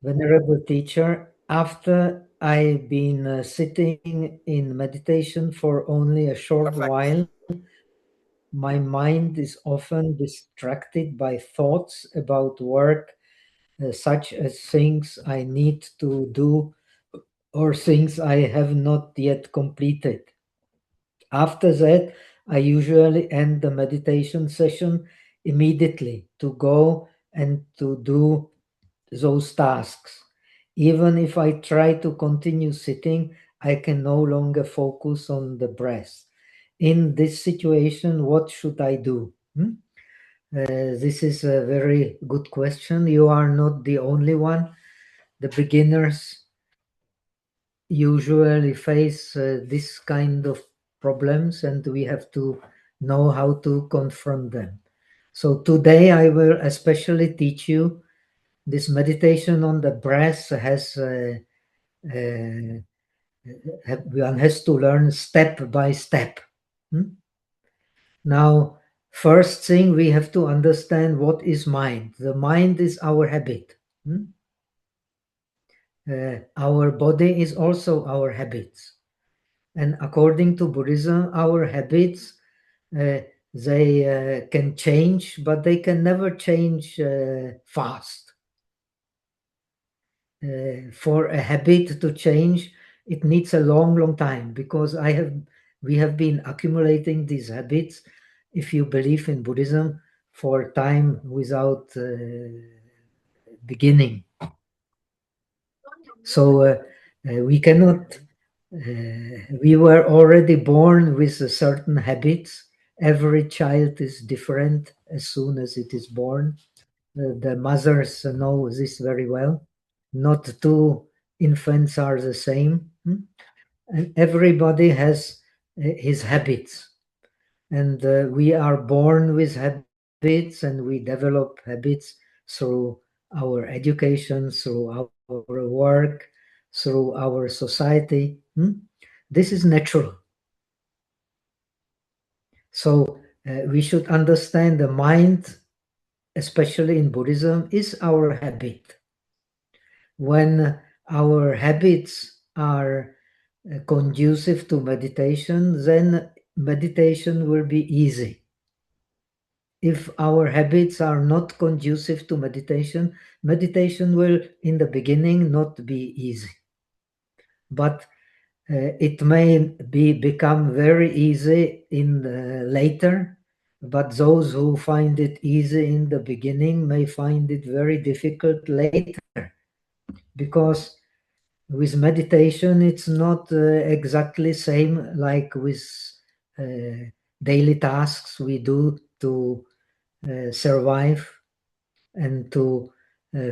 Venerable teacher, after I've been sitting in meditation for only a short while, my mind is often distracted by thoughts about work, such as things I need to do or things I have not yet completed. After that, I usually end the meditation session immediately to go and to do those tasks. Even if I try to continue sitting, I can no longer focus on the breath. In this situation, what should I do? This is a very good question. You are not the only one. The beginners usually face this kind of problems, and we have to know how to confront them. So today I will especially teach you this meditation on the breath has one has to learn step by step. Now, first thing we have to understand what is mind. The mind is our habit. Our body is also our habits. And according to Buddhism, our habits, they can change, but they can never change fast. For a habit to change, it needs a long time, because we have been accumulating these habits, if you believe in Buddhism, for time without beginning. So we cannot. We were already born with certain habits. Every child is different as soon as it is born. The mothers know this very well. Not two infants are the same. And everybody has his habits. And we are born with habits, and we develop habits through our education, through our work, through our society. This is natural. So we should understand the mind, especially in Buddhism, is our habit. When our habits are conducive to meditation, then meditation will be easy. If our habits are not conducive to meditation, meditation will, in the beginning, not be easy. But it may become very easy in later. But those who find it easy in the beginning may find it very difficult later, because with meditation it's not exactly same like with daily tasks we do to survive and to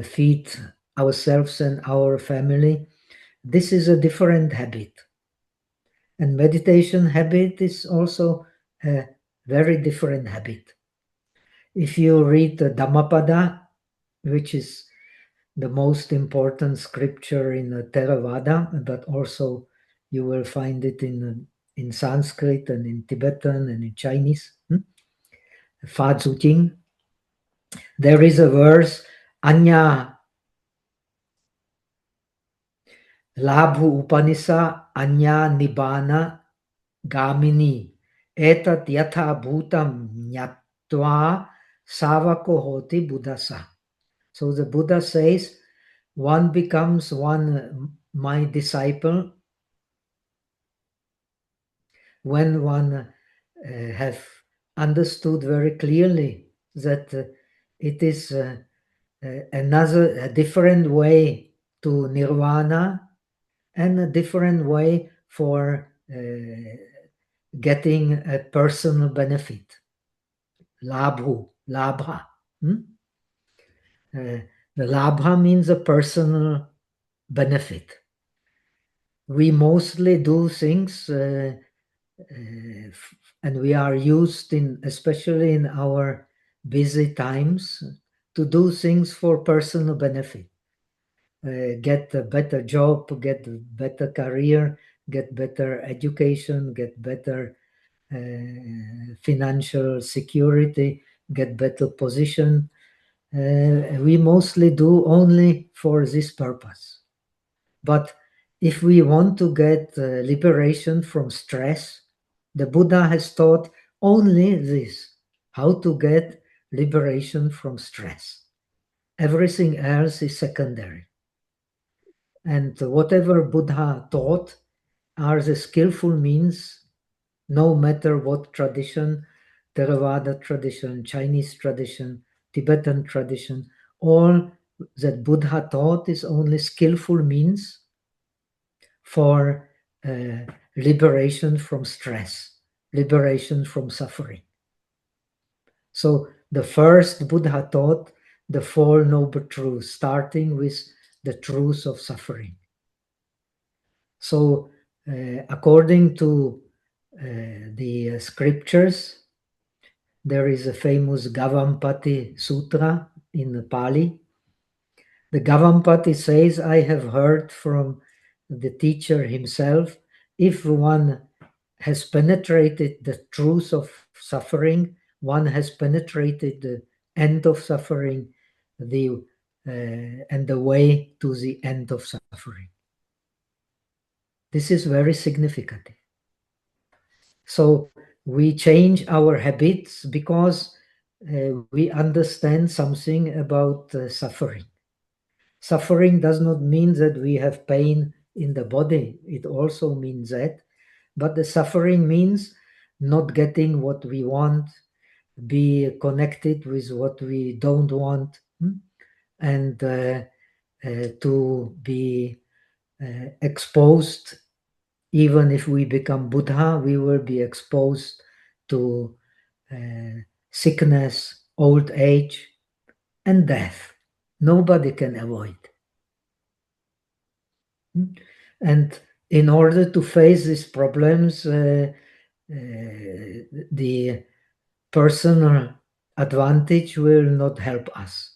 feed ourselves and our family. This is a different habit, and meditation habit is also a very different habit. If you read the Dhammapada, which is the most important scripture in Theravada, but also you will find it in Sanskrit and in Tibetan and in Chinese. Fa Tzu Jing. There is a verse, Anya Labhu Upanisa Anya Nibbana Gamini Etat Yatha Bhutam Nyatva Savako Hoti Buddhasa. So the Buddha says, one becomes one my disciple when one have understood very clearly that it is a different way to nirvana and a different way for getting a personal benefit. Labha. The labha means a personal benefit. We mostly do things and we are used in, especially in our busy times, to do things for personal benefit. Get a better job, get a better career, get better education, get better financial security, get better position, we mostly do only for this purpose. But if we want to get liberation from stress, the Buddha has taught only this, how to get liberation from stress. Everything else is secondary. And whatever Buddha taught are the skillful means, no matter what tradition, Theravada tradition, Chinese tradition, Tibetan tradition, all that Buddha taught is only skillful means for liberation from stress, liberation from suffering. So the first Buddha taught the Four Noble Truths, starting with the truth of suffering. So according to the scriptures, there is a famous Gavampati Sutra in Pali. The Gavampati says, I have heard from the teacher himself, if one has penetrated the truth of suffering, one has penetrated the end of suffering, and the way to the end of suffering. This is very significant. So we change our habits because we understand something about suffering. Suffering does not mean that we have pain in the body. It also means that. But the suffering means not getting what we want, be connected with what we don't want, and to be exposed. Even if we become Buddha, we will be exposed to sickness, old age, and death. Nobody can avoid. And in order to face these problems, the personal advantage will not help us.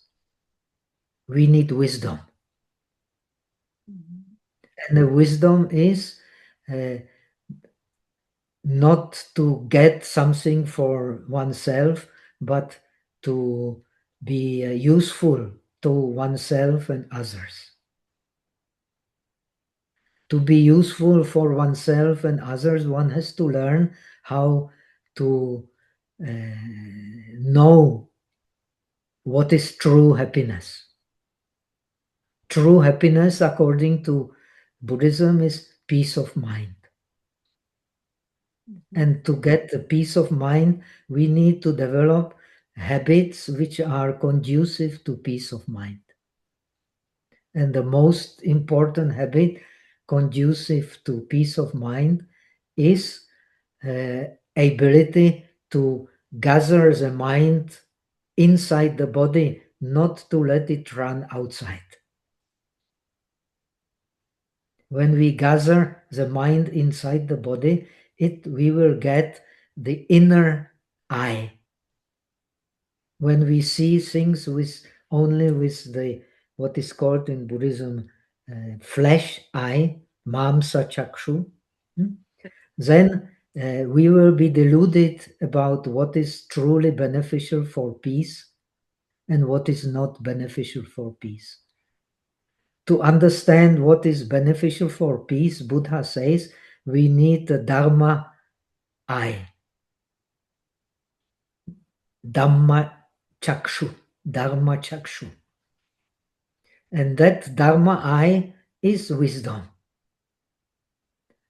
We need wisdom. And the wisdom is not to get something for oneself, but to be useful to oneself and others. To be useful for oneself and others, one has to learn how to know what is true happiness. True happiness, according to Buddhism, is peace of mind. And to get the peace of mind, we need to develop habits which are conducive to peace of mind. And the most important habit conducive to peace of mind is ability to gather the mind inside the body, not to let it run outside. When we gather the mind inside the body, we will get the inner eye. When we see things only with the what is called in Buddhism flesh eye, mamsa chakshu, then we will be deluded about what is truly beneficial for peace and what is not beneficial for peace. To understand what is beneficial for peace, Buddha says we need the Dharma eye. Dhamma chakshu. Dharma chakshu. And that Dharma eye is wisdom.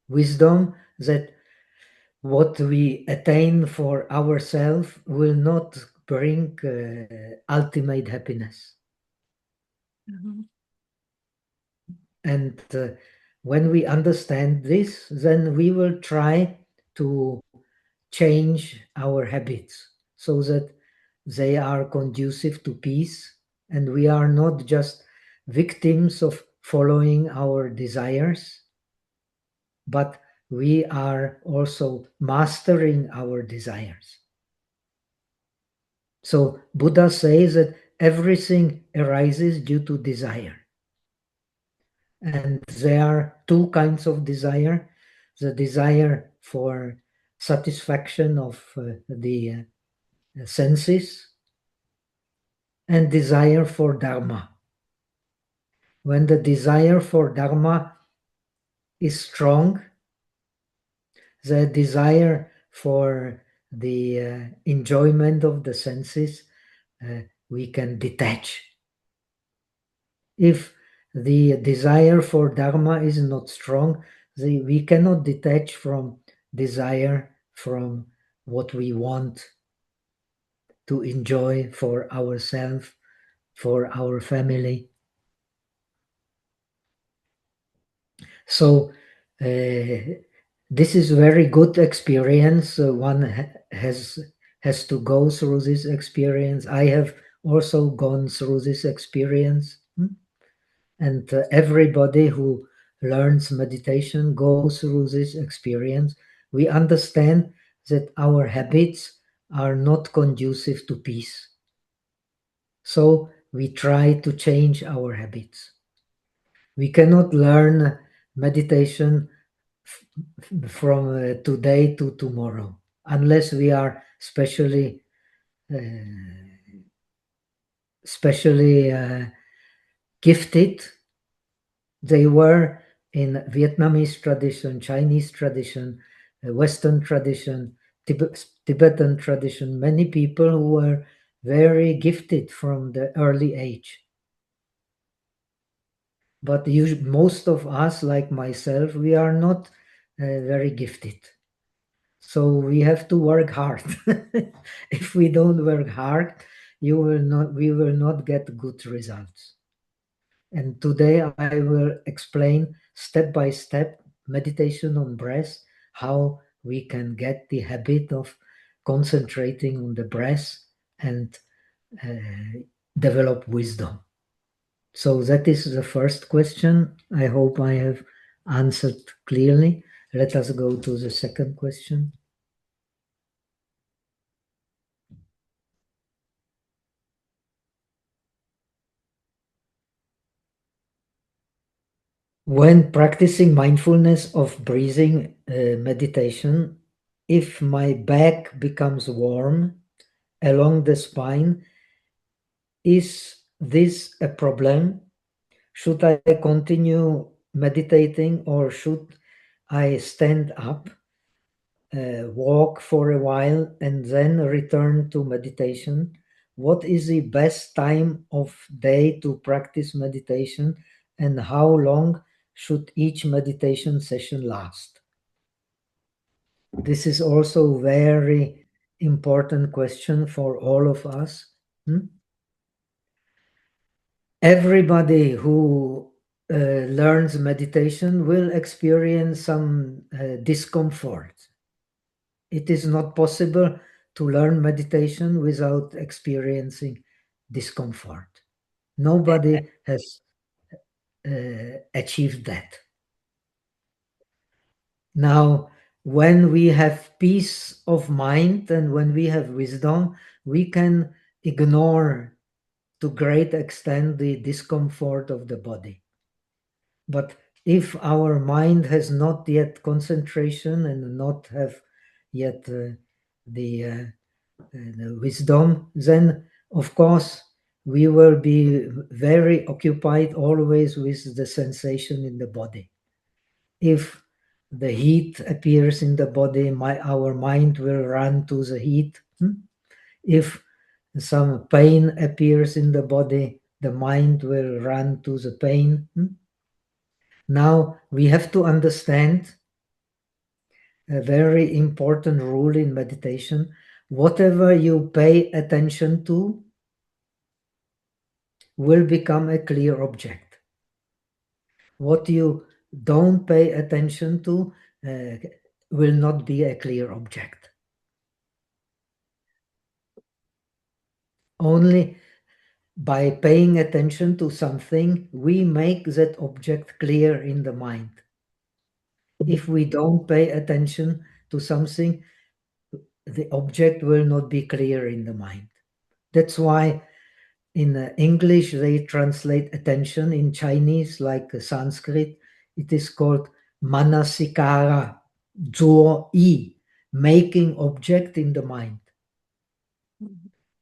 Wisdom that what we attain for ourselves will not bring ultimate happiness. And when we understand this, then we will try to change our habits so that they are conducive to peace, and we are not just victims of following our desires, but we are also mastering our desires. So Buddha says that everything arises due to desire. And there are two kinds of desire. The desire for satisfaction of the senses, and desire for Dharma. When the desire for Dharma is strong, the desire for the enjoyment of the senses, we can detach. If the desire for Dharma is not strong, we cannot detach from desire from what we want to enjoy for ourselves, for our family. So this is very good experience. One has to go through this experience. I have also gone through this experience. And everybody who learns meditation goes through this experience. We understand that our habits are not conducive to peace. So we try to change our habits. We cannot learn meditation from today to tomorrow unless we are specially gifted. They were in Vietnamese tradition, Chinese tradition, Western tradition, Tibetan tradition, many people who were very gifted from the early age. But most of us, like myself, we are not very gifted. So we have to work hard. If we don't work hard, we will not get good results. And today I will explain step by step meditation on breath, how we can get the habit of concentrating on the breath and develop wisdom. So that is the first question. I hope I have answered clearly. Let us go to the second question. When practicing mindfulness of breathing meditation, if my back becomes warm along the spine, is this a problem? Should I continue meditating or should I stand up, walk for a while, and then return to meditation? What is the best time of day to practice meditation, and how long should each meditation session last? This is also very important question for all of us. Everybody who learns meditation will experience some discomfort. It is not possible to learn meditation without experiencing discomfort. Nobody has achieved that. Now, when we have peace of mind and when we have wisdom, we can ignore to great extent the discomfort of the body. But if our mind has not yet concentration and not have yet the wisdom, then of course we will be very occupied always with the sensation in the body. If the heat appears in the body, our mind will run to the heat. If some pain appears in the body, the mind will run to the pain. Now we have to understand a very important rule in meditation. Whatever you pay attention to will become a clear object. What you don't pay attention to will not be a clear object. Only by paying attention to something, we make that object clear in the mind. If we don't pay attention to something, the object will not be clear in the mind. That's why in English they translate attention, in Chinese like Sanskrit it is called manasikara, zuo yi, making object in the mind.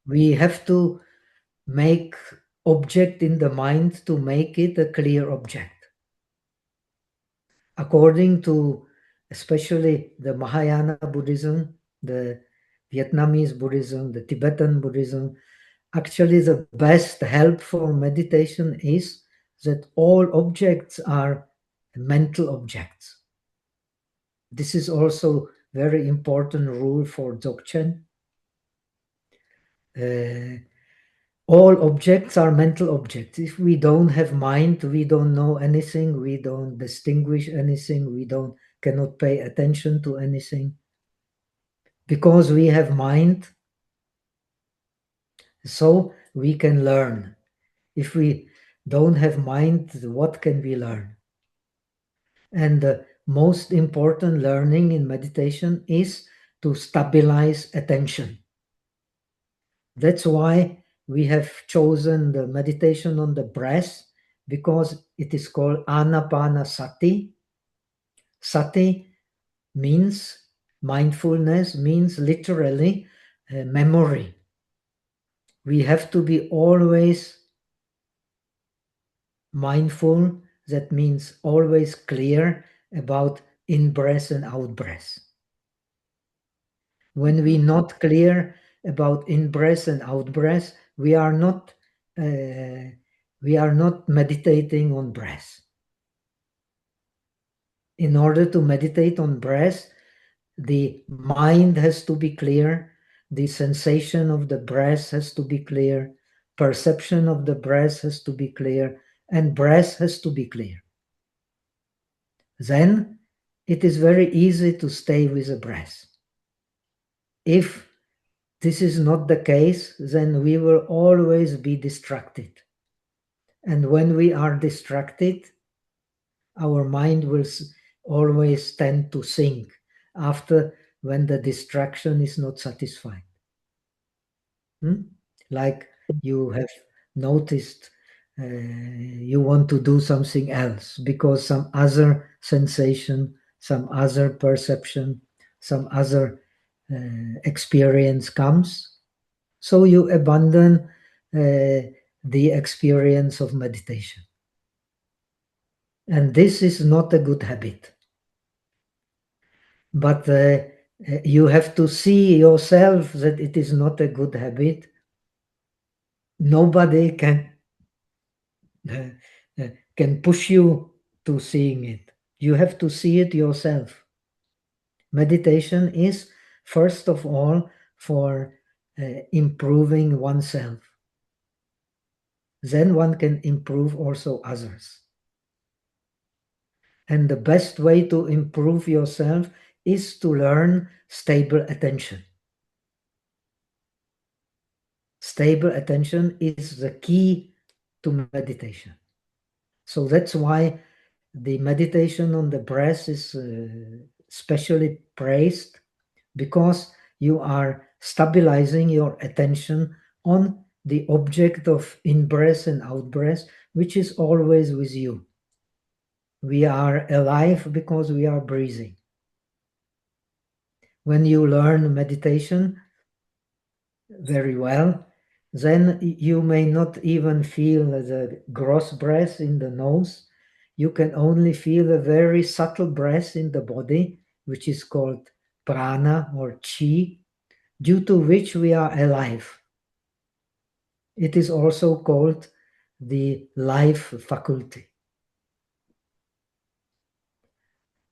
We have to make object in the mind to make it a clear object. According to especially the Mahayana Buddhism, the Vietnamese Buddhism, the Tibetan Buddhism, actually the best help for meditation is that all objects are mental objects. This is also very important rule for Dzogchen. Uh, all objects are mental objects. If we don't have mind, we don't know anything, we don't distinguish anything, we don't cannot pay attention to anything. Because we have mind, so we can learn. If we don't have mind, what can we learn? And the most important learning in meditation is to stabilize attention. That's why we have chosen the meditation on the breath, because it is called anapanasati. Sati means mindfulness, means literally memory. We have to be always mindful. That means always clear about in-breath and out-breath. When we not clear about in-breath and out-breath, uh, we are not meditating on breath. In order to meditate on breath, the mind has to be clear, the sensation of the breath has to be clear, perception of the breath has to be clear, and breath has to be clear. Then it is very easy to stay with the breath. If this is not the case, then we will always be distracted. And when we are distracted, our mind will always tend to think after when the distraction is not satisfied. Like you have noticed, you want to do something else because some other sensation, some other perception, some other experience comes. So you abandon the experience of meditation. And this is not a good habit. But you have to see yourself that it is not a good habit. Nobody uh, can push you to seeing it. You have to see it yourself. Meditation is, first of all, for improving oneself. Then one can improve also others. And the best way to improve yourself is to learn stable attention. Stable attention is the key to meditation. So that's why the meditation on the breath is specially praised, because you are stabilizing your attention on the object of in-breath and out-breath, which is always with you. We are alive because we are breathing. When you learn meditation very well, then you may not even feel the gross breath in the nose. You can only feel a very subtle breath in the body, which is called prana or chi, due to which we are alive. It is also called the life faculty.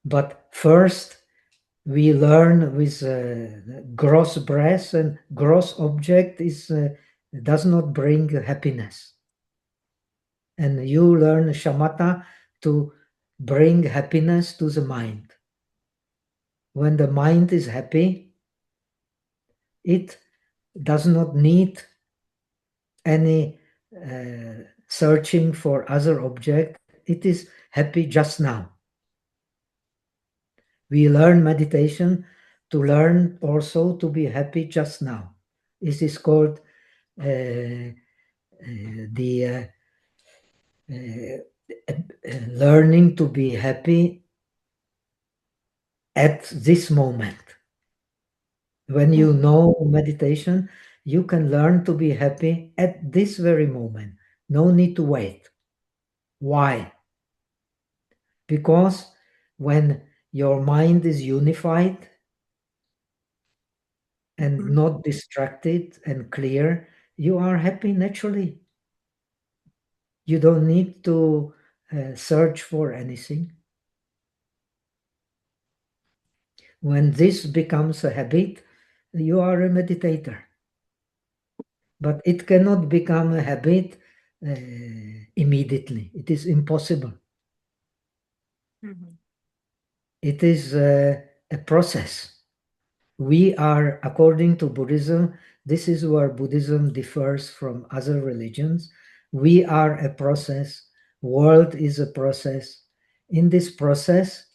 But first, we learn with gross breath, and gross object does not bring happiness. And you learn shamatha to bring happiness to the mind. When the mind is happy, it does not need any searching for other object. It is happy just now. We learn meditation to learn also to be happy just now. This is called the learning to be happy at this moment. When you know meditation, you can learn to be happy at this very moment. No need to wait. Why? Because when your mind is unified and Mhm. not distracted and clear, you are happy naturally. You don't need to search for anything. When this becomes a habit, you are a meditator. But it cannot become a habit immediately. It is impossible. Mhm. It is a process. We are, according to Buddhism, this is where Buddhism differs from other religions. We are a process. World is a process. In this process,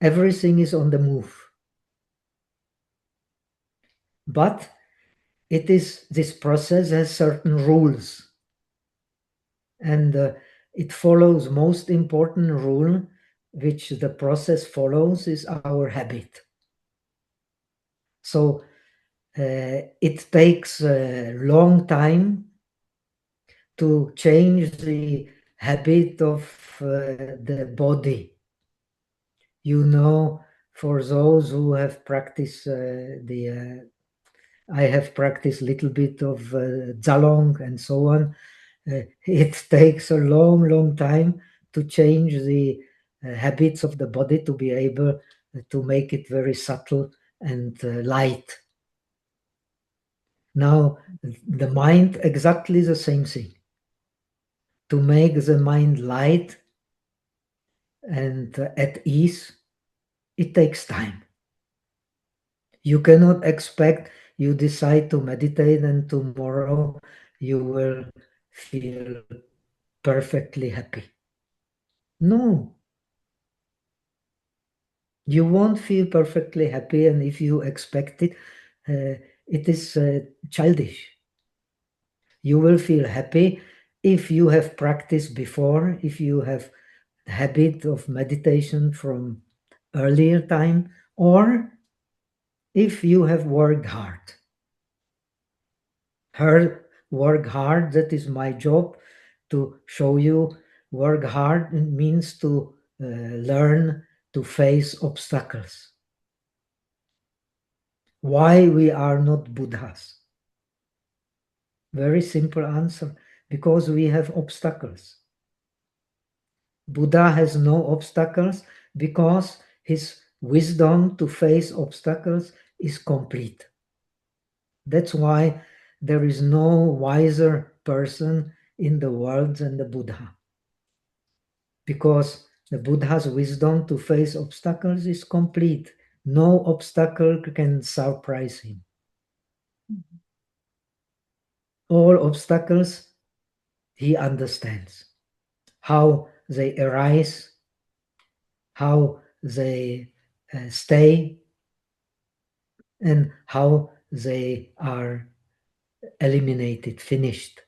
everything is on the move. But it is this process has certain rules, and it follows most important rule which the process follows is our habit. So it takes a long time to change the habit of the body. You know, for those who have practiced I have practiced little bit of Zalong and so on. It takes a long, long time to change the habits of the body to be able to make it very subtle and light. Now, the mind, exactly the same thing. To make the mind light and at ease, it takes time. You cannot expect you decide to meditate and tomorrow you will feel perfectly happy. No, you won't feel perfectly happy, and if you expect it, it is childish. You will feel happy if you have practiced before, if you have habit of meditation from earlier time, or if you have worked hard. Work hard, that is my job to show you. Work hard means to learn to face obstacles. Why we are not Buddhas? Very simple answer, because we have obstacles. Buddha has no obstacles because his wisdom to face obstacles is complete. That's why there is no wiser person in the world than the Buddha. Because the Buddha's wisdom to face obstacles is complete. No obstacle can surprise him. Mhm. All obstacles he understands. How they arise, how they stay, and how they are eliminated, finished.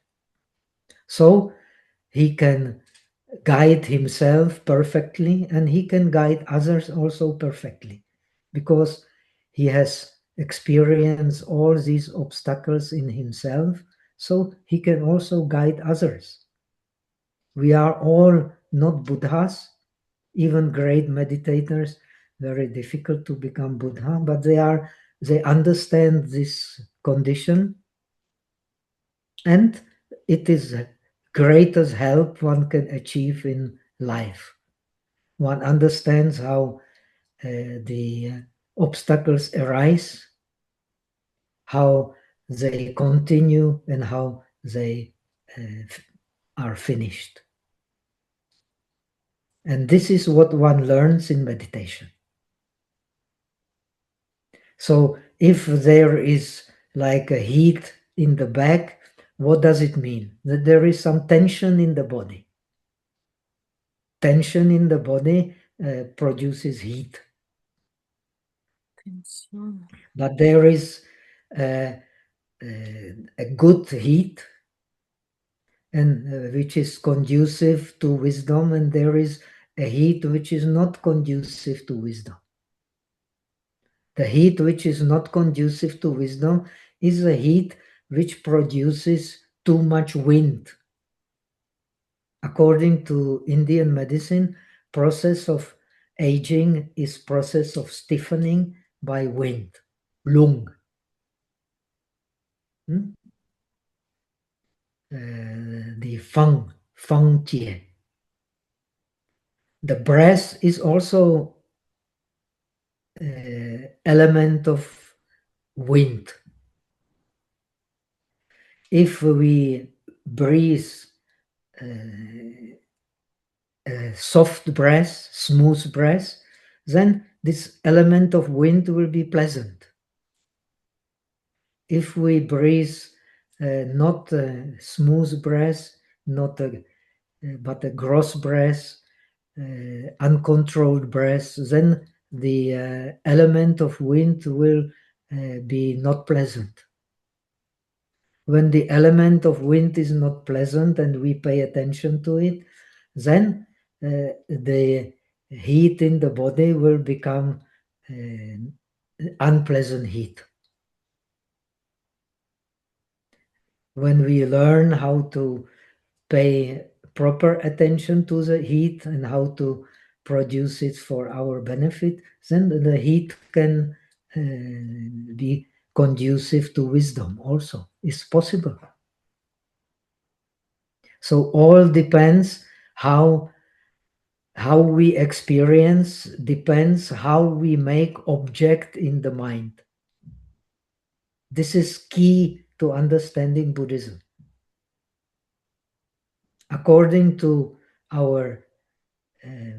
So he can guide himself perfectly and he can guide others also perfectly because he has experienced all these obstacles in himself, so he can also guide others. We are all not Buddhas, even great meditators, very difficult to become Buddha, but they understand this condition, and it is greatest help one can achieve in life. One understands how the obstacles arise, how they continue, and how they are finished. And this is what one learns in meditation. So if there is like a heat in the back, what does it mean? That there is some tension in the body. Tension in the body produces heat. Tension. But there is uh, a good heat and which is conducive to wisdom, and there is a heat which is not conducive to wisdom. The heat which is not conducive to wisdom is a heat which produces too much wind. According to Indian medicine, process of aging is process of stiffening by wind, lung. Hmm? The feng jie. The breath is also element of wind. If we breathe soft breath, smooth breath, then this element of wind will be pleasant. If we breathe not a smooth breath, not a, but a gross breath, uncontrolled breath, then the element of wind will be not pleasant. When the element of wind is not pleasant and we pay attention to it, then the heat in the body will become unpleasant heat. When we learn how to pay proper attention to the heat and how to produce it for our benefit, then the heat can be conducive to wisdom also. It's possible. So all depends how we experience, depends how we make object in the mind. This is key to understanding Buddhism. According to our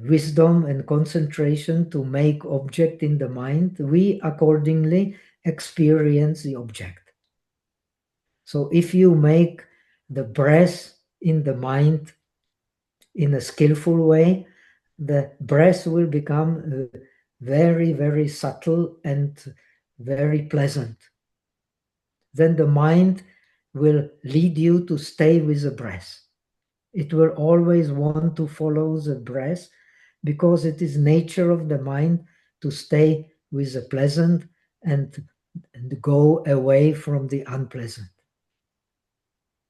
wisdom and concentration to make object in the mind, we accordingly experience the object. So if you make the breath in the mind in a skillful way, the breath will become very, very subtle and very pleasant. Then the mind will lead you to stay with the breath. It will always want to follow the breath because it is nature of the mind to stay with the pleasant and go away from the unpleasant.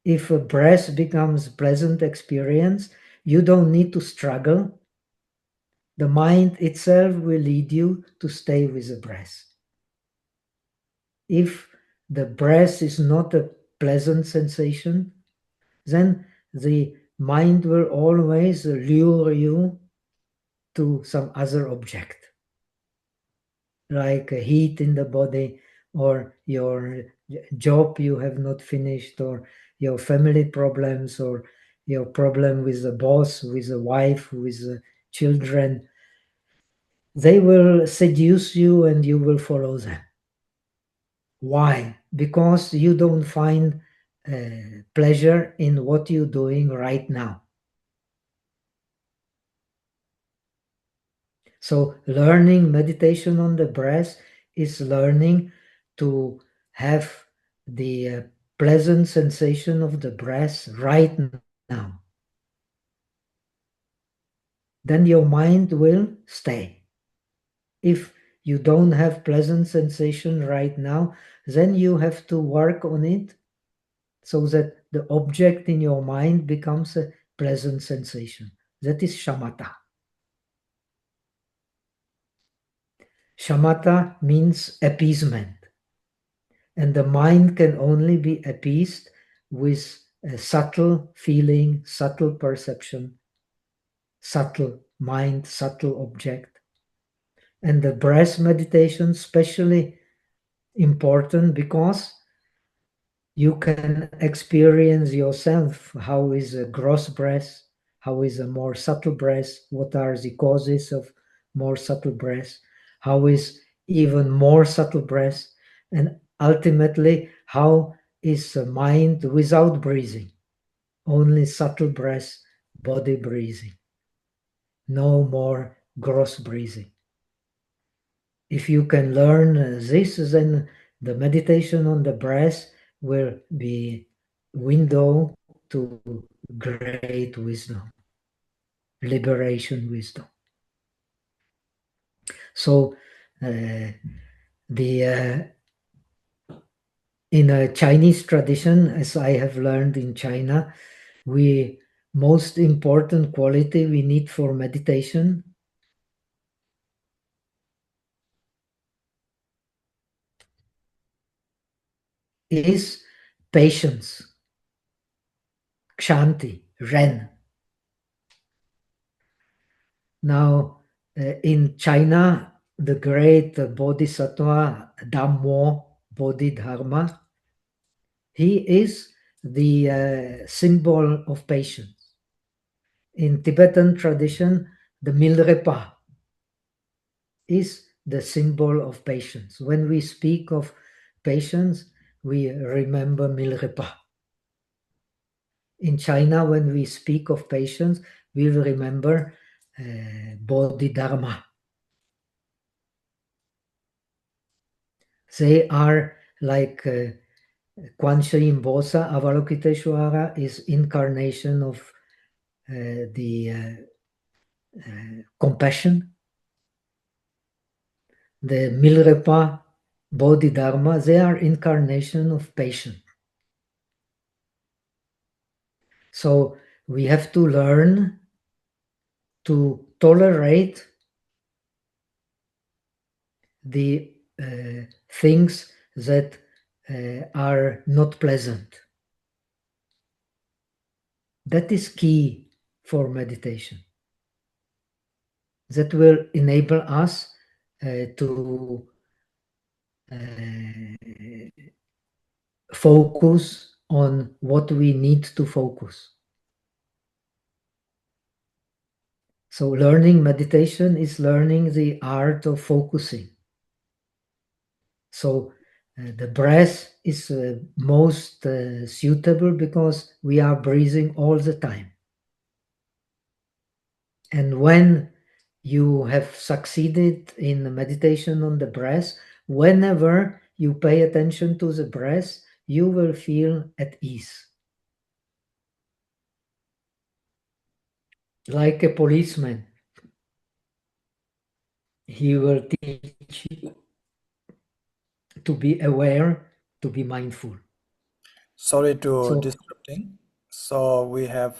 If a breath becomes pleasant experience, you don't need to struggle. The mind itself will lead you to stay with the breath. If the breath is not a pleasant sensation, then the mind will always lure you to some other object, like a heat in the body, or your job you have not finished, or your family problems, or your problem with the boss, with the wife, with the children. They will seduce you and you will follow them. Why? Because you don't find pleasure in what you're doing right now. So learning meditation on the breath is learning to have the pleasant sensation of the breath right now. Then your mind will stay. If you don't have pleasant sensation right now, then you have to work on it so that the object in your mind becomes a pleasant sensation. That is shamatha. Shamatha means appeasement. And the mind can only be appeased with a subtle feeling, subtle perception, subtle mind, subtle object. And the breath meditation especially important because you can experience yourself how is a gross breath, how is a more subtle breath, what are the causes of more subtle breath, how is even more subtle breath, and ultimately how is a mind without breathing, only subtle breath, body breathing, no more gross breathing. If you can learn this, then the meditation on the breath will be window to great wisdom, liberation wisdom. So the In a Chinese tradition, as I have learned in China, we most important quality we need for meditation is patience, kshanti, ren. Now, in China, the great Bodhisattva Dhammo Bodhidharma, he is the symbol of patience. In Tibetan tradition, the Milrepa is the symbol of patience. When we speak of patience, we remember Milrepa. In China, when we speak of patience, we will remember Bodhidharma. They are like Kwanche Imbosa, Avalokiteshvara is incarnation of the compassion. The Milrepa, Bodhidharma, they are incarnation of patience. So we have to learn to tolerate the things that are not pleasant. That is key for meditation. That will enable us to focus on what we need to focus. So learning meditation is learning the art of focusing. So the breath is most suitable because we are breathing all the time. And when you have succeeded in the meditation on the breath, whenever you pay attention to the breath, you will feel at ease. Like a policeman, he will teach you to be aware, to be mindful. Sorry to So, disrupting. So we have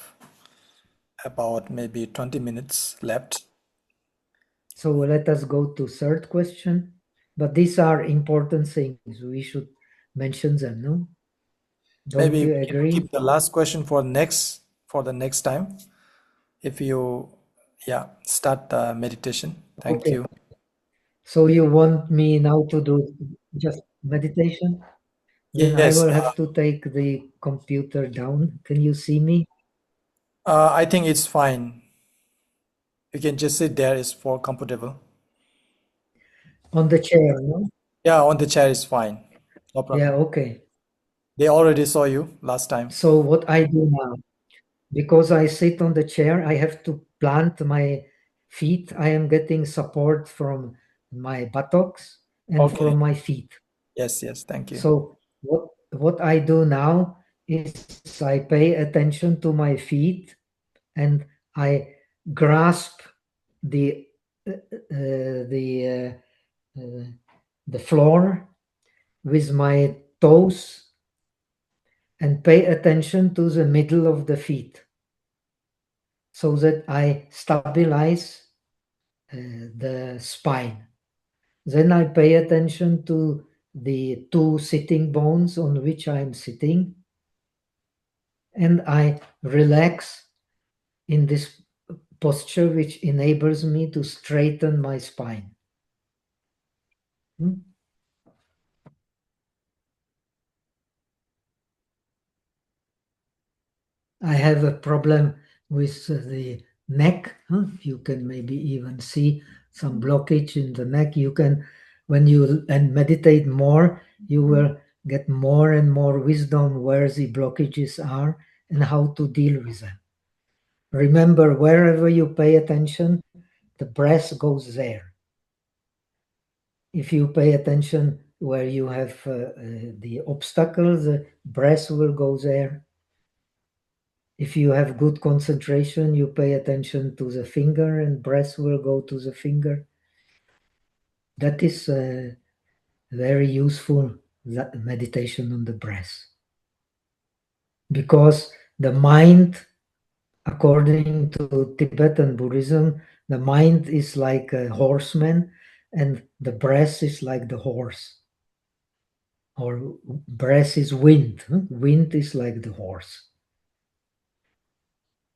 about maybe 20 minutes left. so let us go to third question. But these are important things. We should mention them, no? Don't Maybe you we can agree? keep the last question for the next time. If you, yeah, start the meditation. Thank Okay. you. So you want me now to do just meditation? Then I Yes, will have to take the computer down. Can you see me? I think it's fine. You can just sit there. It's for comfortable. On the chair, no? Yeah, on the chair is fine. No Yeah, problem. okay. They already saw you last time. So what I do now, because I sit on the chair, I have to plant my feet. I am getting support from my buttocks and Okay. from my feet. Yes, yes. Thank you. So what I do now is I pay attention to my feet and I grasp the the the floor with my toes and pay attention to the middle of the feet so that I stabilize the spine. Then I pay attention to the two sitting bones on which I'm sitting and I relax in this posture which enables me to straighten my spine. Hmm? I have a problem with the neck. Huh? You can maybe even see some blockage in the neck. You can, when you and meditate more, you will get more and more wisdom where the blockages are and how to deal with them. Remember, wherever you pay attention, the breath goes there. If you pay attention where you have the obstacle, the breath will go there. If you have good concentration, you pay attention to the finger and breath will go to the finger. That is very useful that meditation on the breath. Because the mind, according to Tibetan Buddhism, the mind is like a horseman and the breath is like the horse. Or breath is wind. Wind is like the horse.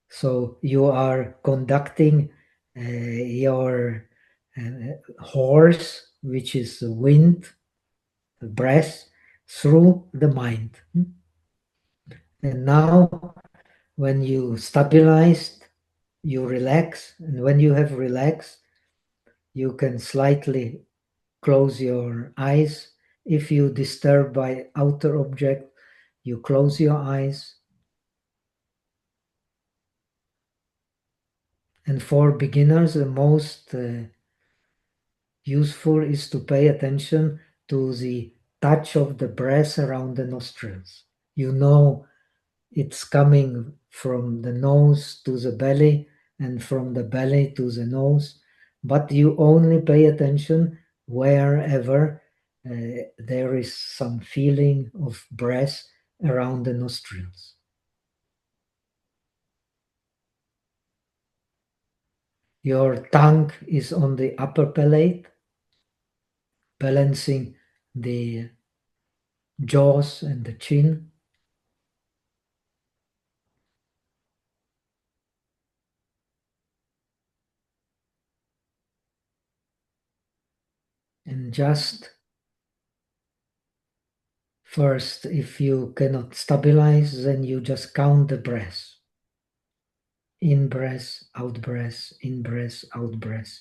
So you are conducting your horse, which is the wind, the breath, through the mind. And now, when you stabilized, you relax. And when you have relaxed, you can slightly close your eyes. If you disturb by outer object, you close your eyes. And for beginners, the most useful is to pay attention to the touch of the breath around the nostrils. You know it's coming from the nose to the belly and from the belly to the nose, but you only pay attention wherever there is some feeling of breath around the nostrils. Your tongue is on the upper palate, balancing the jaws and the chin. And just first, if you cannot stabilize, then you just count the breath. In breath, out breath, in breath, out breath.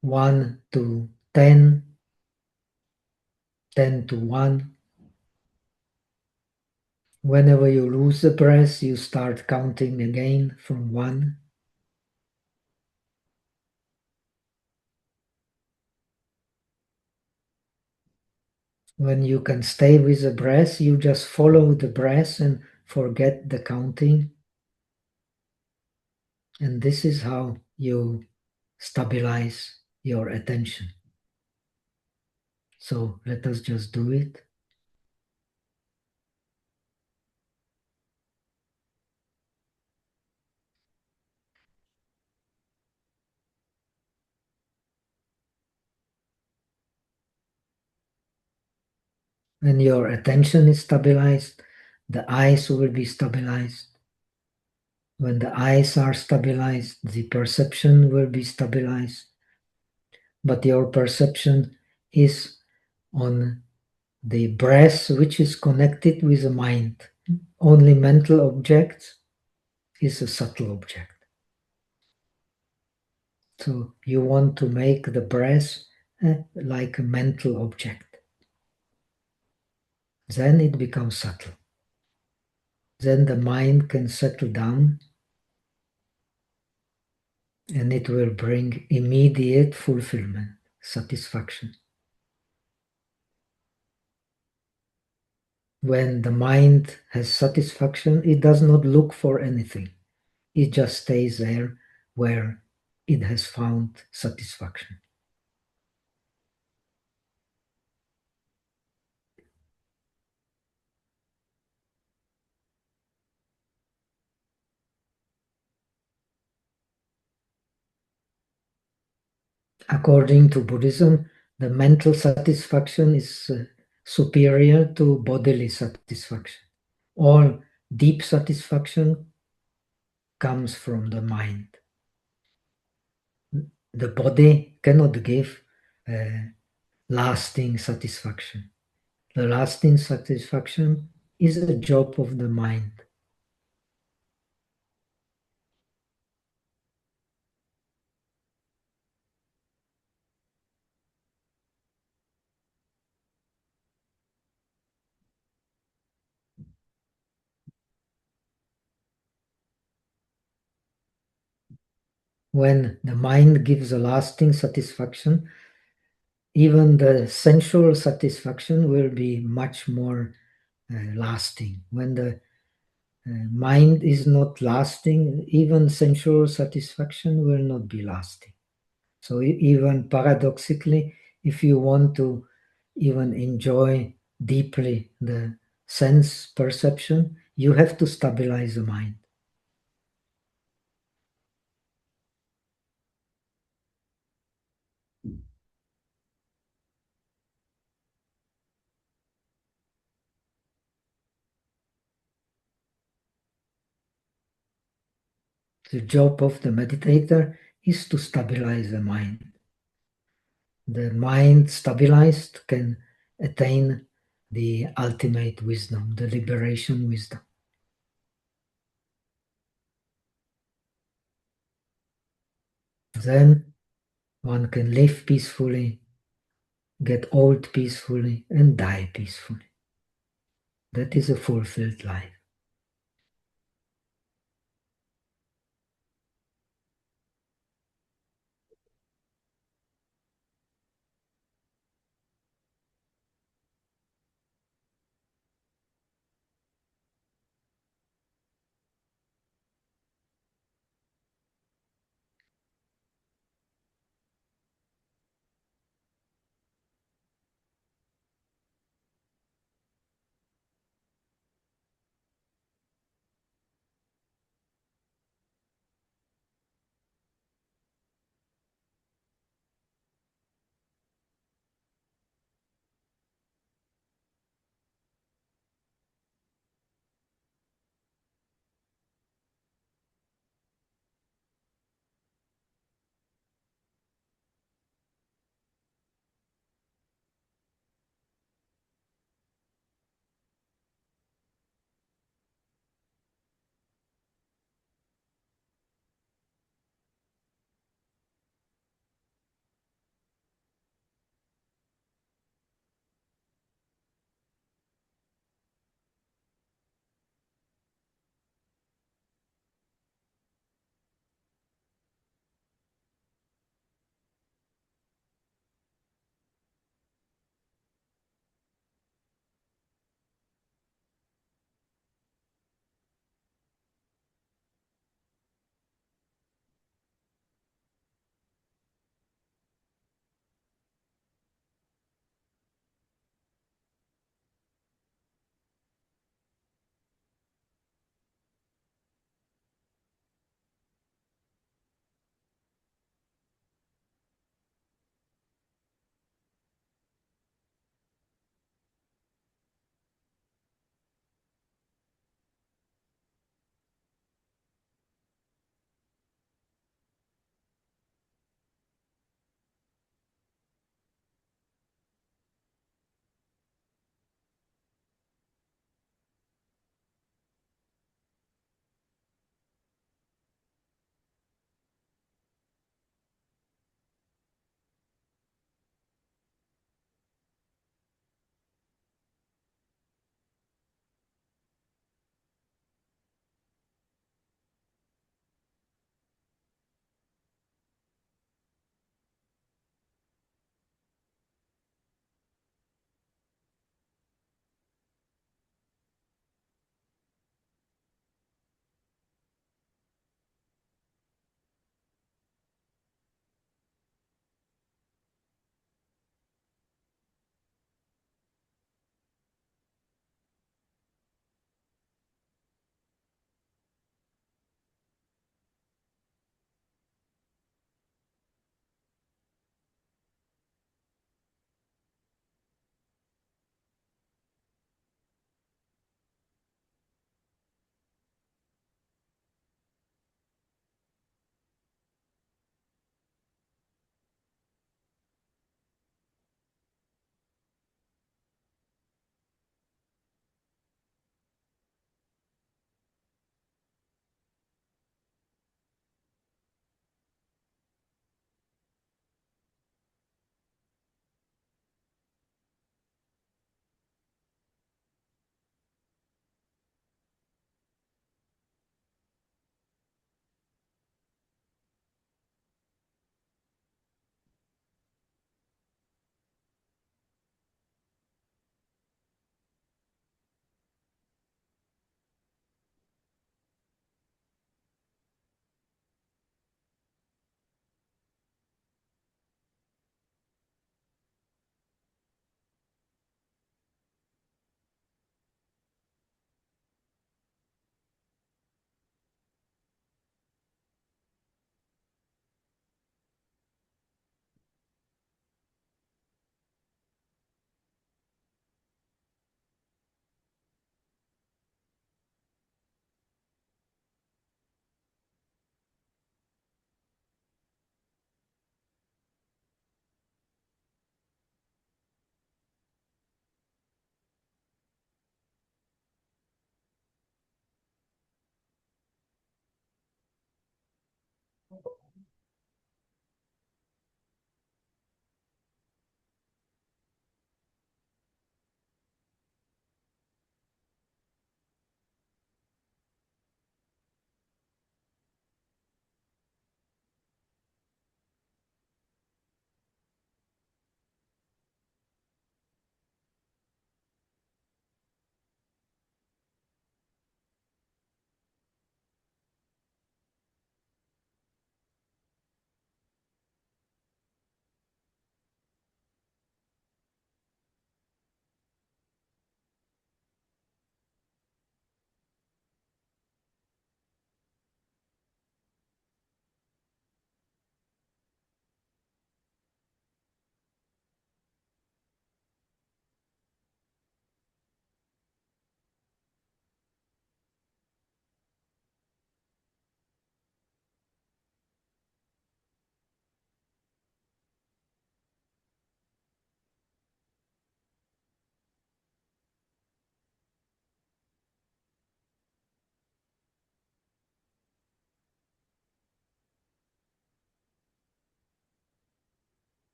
1 to 10, 10 to 1. Whenever you lose the breath, you start counting again from 1. When you can stay with the breath, you just follow the breath and forget the counting. And this is how you stabilize your attention. So let us just do it. When your attention is stabilized, the eyes will be stabilized. When the eyes are stabilized, the perception will be stabilized. But your perception is on the breath, which is connected with the mind. Only mental objects is a subtle object. So you want to make the breath like a mental object. Then it becomes subtle. Then the mind can settle down and it will bring immediate fulfillment, satisfaction. When the mind has satisfaction, it does not look for anything. It just stays there where it has found satisfaction. According to Buddhism, the mental satisfaction is superior to bodily satisfaction. All deep satisfaction comes from the mind. The body cannot give lasting satisfaction. The lasting satisfaction is a job of the mind. When the mind gives a lasting satisfaction, even the sensual satisfaction will be much more lasting. When the mind is not lasting, even sensual satisfaction will not be lasting. So even paradoxically, if you want to even enjoy deeply the sense perception, you have to stabilize the mind. The job of the meditator is to stabilize the mind. The mind stabilized can attain the ultimate wisdom, the liberation wisdom. Then one can live peacefully, get old peacefully, and die peacefully. That is a fulfilled life.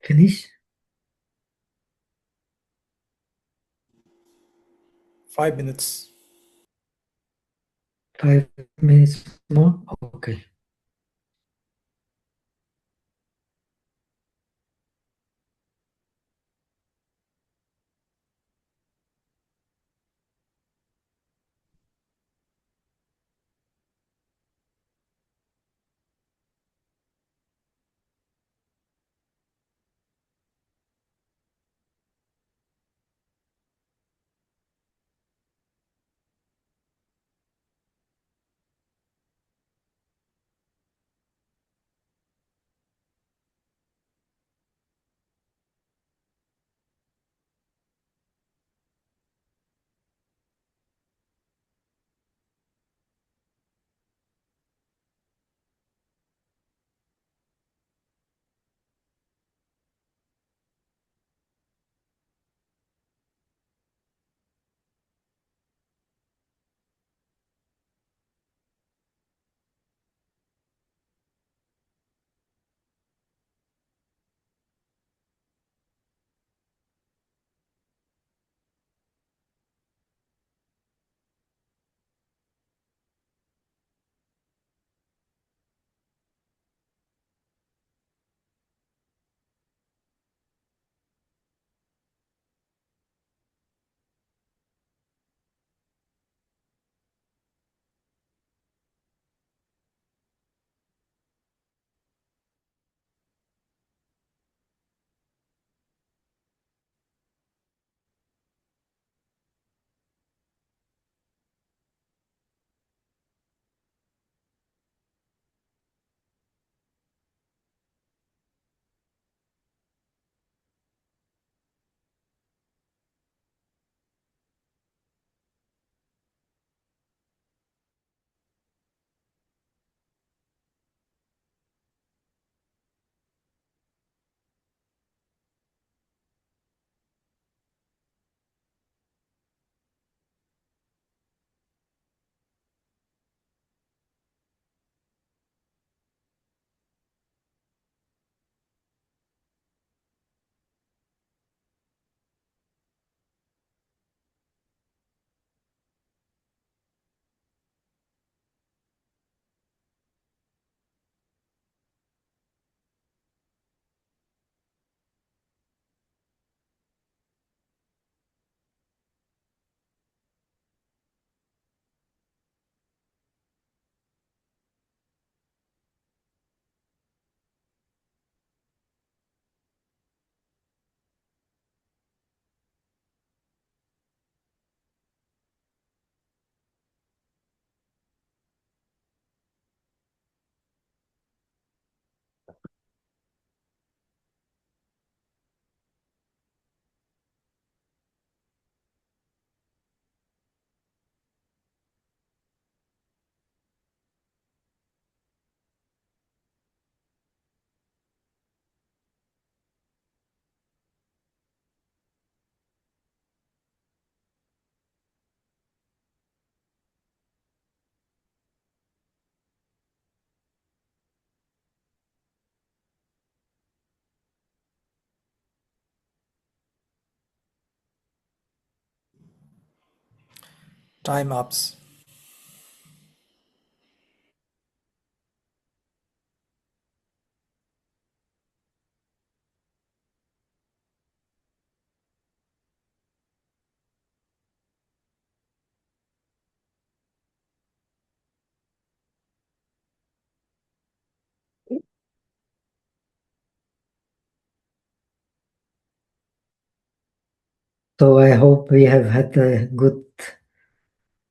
Finish? 5 minutes. 5 minutes more? Okay. Time ups. So I hope we have had a good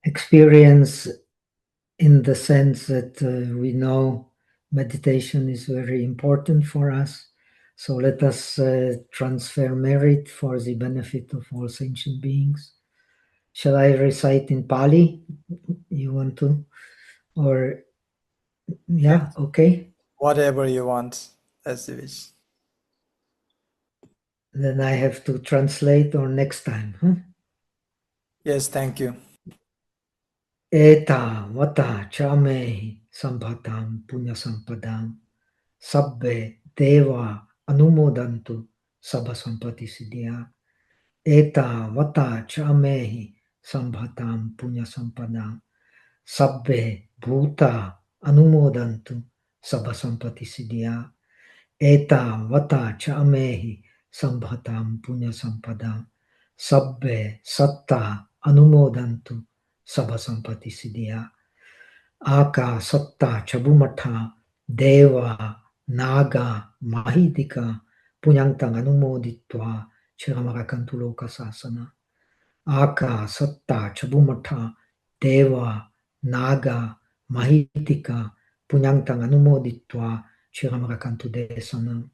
experience in the sense that we know meditation is very important for us. So let us transfer merit for the benefit of all sentient beings. Shall I recite in Pali? You want to? Or, yeah, okay. Whatever you want, as you wish. Then I have to translate or next time. Huh? Yes, thank you. Eta vata chamehi sambhatam punya sampadam sabbe deva anumodantu sabha sampati siddhya. Eta vata chamehi sambhatam punya sampadam sabbe bhuta anumodantu sabha sampati siddhya. Eta vata chamehi sambhatam punya sampadam sabbe satta anumodantu sabha sampati siddhya. Aka satta chabumatha deva naga mahidika punyantang anumoditva chiramarakantu loka sasana. Aka satta chabumatha deva naga mahidika punyantang anumoditva chiramarakantu desana.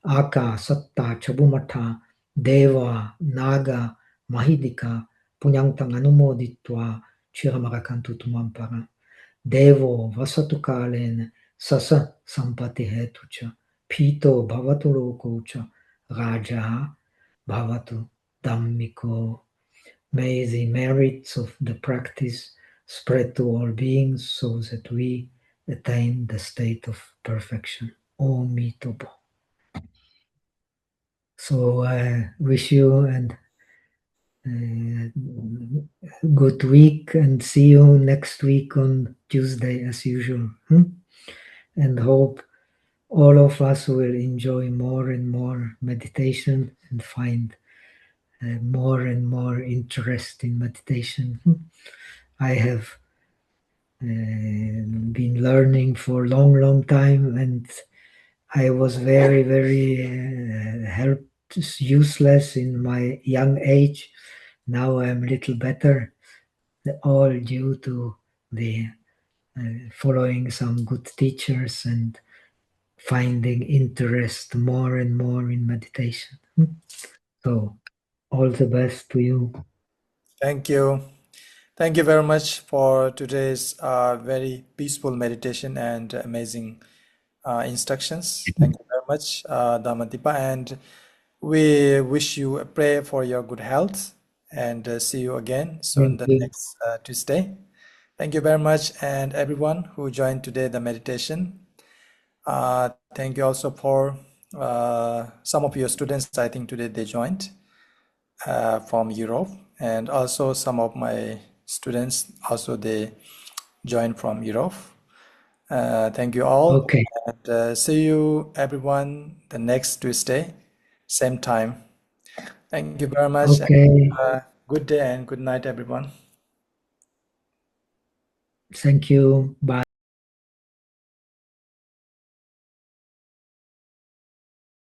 Aka satta chabumatha deva naga mahidika punyantang anumoditva chiramarakantu tumampara. Devo vasatu kalena sasa sampati hetucha pito bhavatu lokocha raja bhavatu dhammiko. May the merits of the practice spread to all beings so that we attain the state of perfection. Om Mitobo. So I wish you and good week and see you next week on Tuesday as usual. And hope all of us will enjoy more and more meditation and find more and more interest in meditation. I have been learning for a long, long time, and I was very, very useless in my young age. Now I'm a little better, all due to the following some good teachers and finding interest more and more in meditation. So, all the best to you. Thank you. Thank you very much for today's very peaceful meditation and amazing instructions. Thank you very much, Dhammadipa. And we wish you a prayer for your good health and see you again soon Thank the you. next Tuesday. Thank you very much, and everyone who joined today the meditation. Thank you also for some of your students. I think today they joined from Europe, and also some of my students also they joined from Europe. Thank you all, Okay. and see you everyone the next Tuesday, same time. Thank you very much, and Okay. good day and good night, everyone. Thank you. Bye.